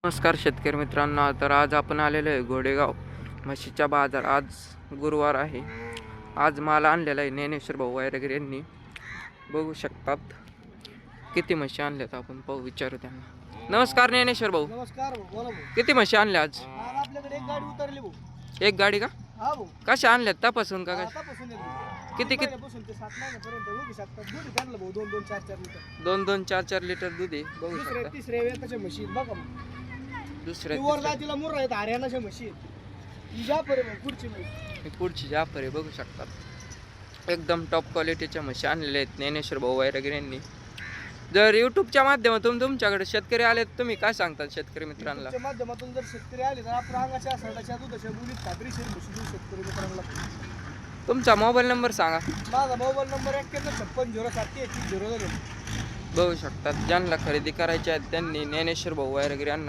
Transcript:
नमस्कार शेतकरी मित्रांनो. तर आज आपण आलेलो आहे घोडेगाव म्हशीच्या बाजार. आज गुरुवार आहे. आज माल आणलेला आहे ज्ञानेश्वर भाऊ वायरगिरी यांनी. बघू शकतात किती म्हशी आणल्यात, आपण पाहू, विचारू त्यांना. नमस्कार ज्ञानेश्वर भाऊ. नमस्कार भाऊ, बोला भाऊ. किती म्हशी आणल्या आज? आज आपल्याकडे एक गाडी उतरली भाऊ. एक गाडी का? हा भाऊ. कशा आणल्यात, तपासून का? आतापासून येतो. किती किती? महिन्यापासून ते 7 महिन्यापर्यंत बघू शकतात. दूध काढलं भाऊ 2-2, 4-4 लिटर. 2-2, 4-4 लिटर दूध आहे. बघू दुसरे शकता. तिसरे वेताच्या म्हशी आहेत बघा भाऊ. दुसऱ्या वर जातीला मुर्रा आहेत, हरियाणाच्या म्हशी आहेत. ही जाफर आहे भाऊ, पुढची म्हशी. पुढची जाफर आहे, बघू शकतात. एकदम टॉप क्वालिटीच्या म्हशी आणलेल्या आहेत ज्ञानेश्वर भाऊ वायरगिरी यांनी. जर यूट्यूबच्या माध्यमातून तुमच्याकडे शेतकरी आले तर तुम्ही काय सांगतात शेतकरी मित्रांना? तुमच्या माध्यमातून जर शेतकरी आले तर आपण अंगाच्या सरडाच्या दुधाच्या बोलीत खात्रीशीर म्हशी देऊ शेतकरी मित्रांना. तुमचा मोबाईल नंबर सांगा. माझा मोबाईल नंबर 9156073000. बघू शकतात. ज्यांना खरेदी करायची आहे त्यांनी ज्ञानेश्वर भाऊ वायरगिरी यांना